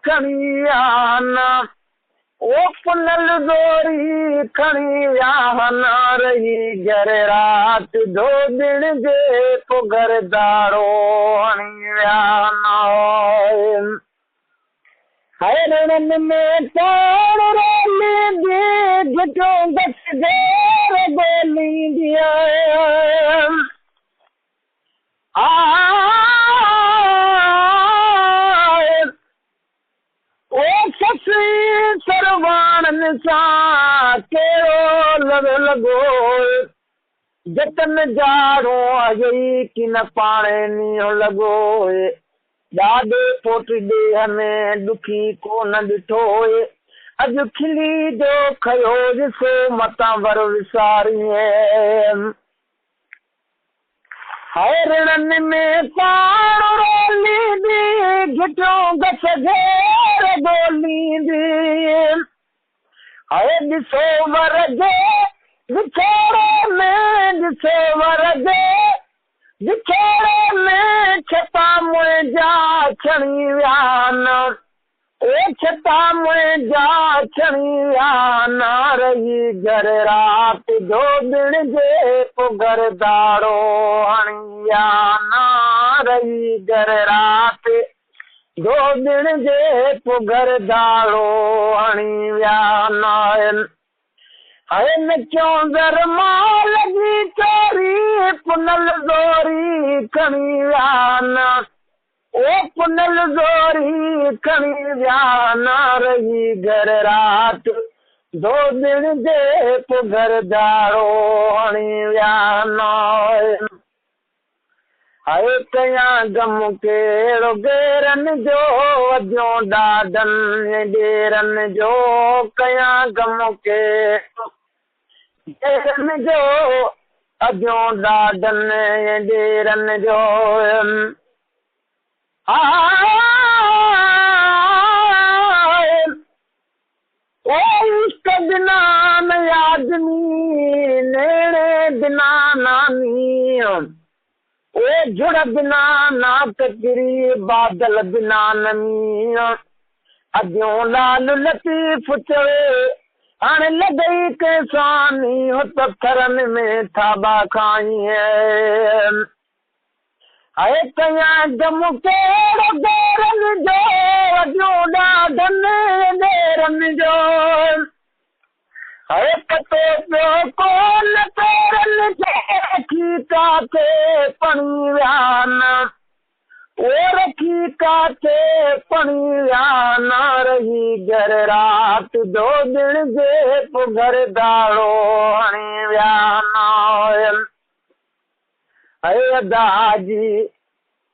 खणी आना ओ पुनल दोरी खणी आना रही घर रात दो दिन जे तो घर दारो हणी आना हरण में तार रोली दी घटो गस देर बोली दिया ओ ससी सरवाणन सा केरो लगो जतन जाड़ो अजई कि न पाणे नीओ लगो ॾाढे पोट ॾेह में दुखी कोन ॾिठो अॼु खिली जो खयो ॾिसो मतां वर विसारीअ हरणनि में पाण रोलींदी घिटियो गस घेर ॻोल्हींदी हाय ॾिसो वर जे विछोड़े में ॾिसो वर जे विछोड़े में छता मुंहिंजा छणी विया न ओ छता मुंहिंजा छणी विया न रही घर राति दो दिन जे पोइ घर दाड़ो हणी विया न रही घर राति दो दिन जे पोइ घर दाड़ो हणी विया न हाय नचो दर मां लॻी चोरी पुनल दोरी खणी विया न ओ पुनल दोरी खणी विया न रही घर राति दो दिन जे पोइ घर दाड़ो हणी विया न हाय कयां गम कहिड़ो गेरनि जो वधियो ॾाॾनि ॾेरनि जो कयां गम कहिड़ो गेरनि जो अॼो ॾाॾनि ॾेरनि जो ओ इश्क बिना न आदमी नेड़े बिना नानी ओ जुड़ बिना ना ककरी बादल बिना नमी अॼो लाल लतीफ़ चवे हाणे लॻई के स्वामी हो पत्थरनि में थाबा खाई हाय कयां गम कहिड़ो गेरनि जो अॼो ॾाॾनि ॾेरनि जो हाय पतो पियो कोन पेरनि खे खीका थे पणी विया न ओ रखी काथे पणी विया न रही घर राति दो दिन जे पोइ घर दाड़ो हणी विया न दाजी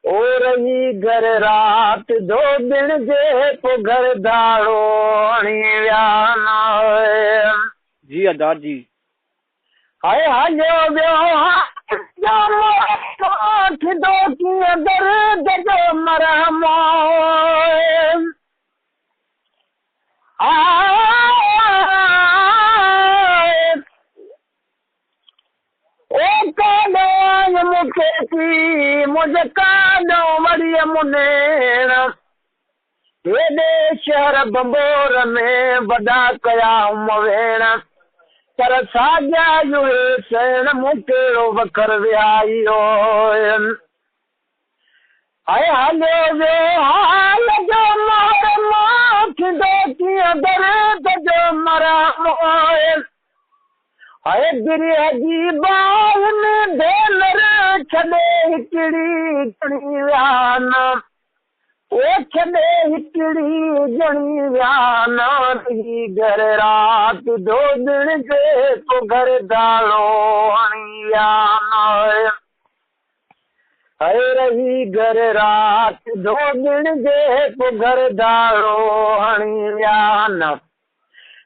ओ रही घर राति दो दिन जे पोइ घर दाड़ो हणी विया न जी अदा जी हाय हलियो वियो थींदो कीअं दर्द जो मरहम ओ काॾो मूंखे थी मुंहिंजे काॾो वरी मुनेण हेॾे शहर बंबोर में वॾा कया वेण पर साॻिया जुड़े सेण मूं कहिड़ो वखर विहाइयो हाय हलियो वियो हाल जो मार मां थींदो कीअं दर्द जो मरहम हाय गिरीअ जी बाल में भेनर छॾे हिकिड़ी ॼणी विया न ओ छॾे हिकिड़ी ॼणी विया न रही घर राति दो दिन जे पोइ घर दाड़ो हणी विया न हाय रही घर राति दो दिन जे पोइ घर दाड़ो हणी विया न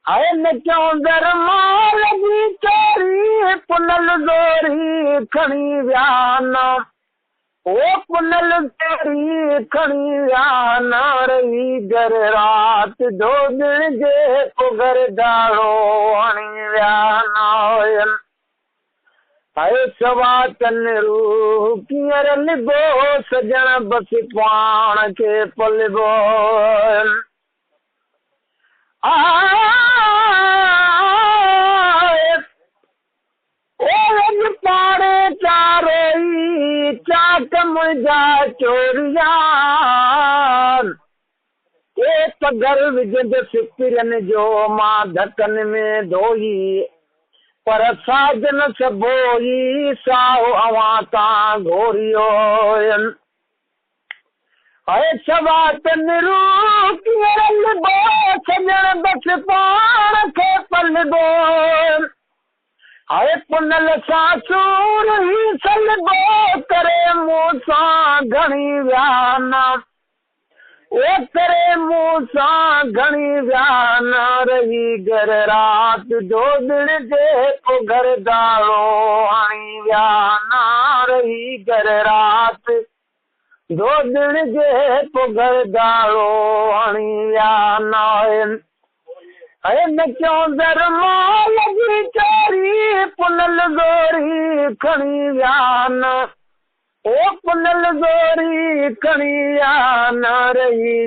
हाय नचो दर मां लॻी चोरी पुनल दोरी खणी विया न ओ पुनल दोरी खणी विया न रही घर राति दो दिन जे पोइ घर दाड़ो हणी विया न हाय सवा तन रूह कीअं लिबो सजण बसि पाण खे पलिबो पाड़े चारोई चाक मुंहिंजा चोरिया घर विझंद फिकिरनि जो मां धकनि में धोई पर साजन सबोई साओ अवां तां घोरियो अरे सवात निरू किरलबो सजण बस पाण खे पलबो अरे पुनल सां सूर ही सलबो करे मूं सां घणी वियाना ओ करे मूं सां घणी वियाना रही घर राति दोदड़ जे को घर दारो हणी वियाना रही घर राति दोदड़ जे को घर दारो हणी वियाना अरे न चौंदर मां लॻी चोरी पुनल ज़ोरी खणी वियाना ओ पुनल ज़ोरी खणी वियाना रही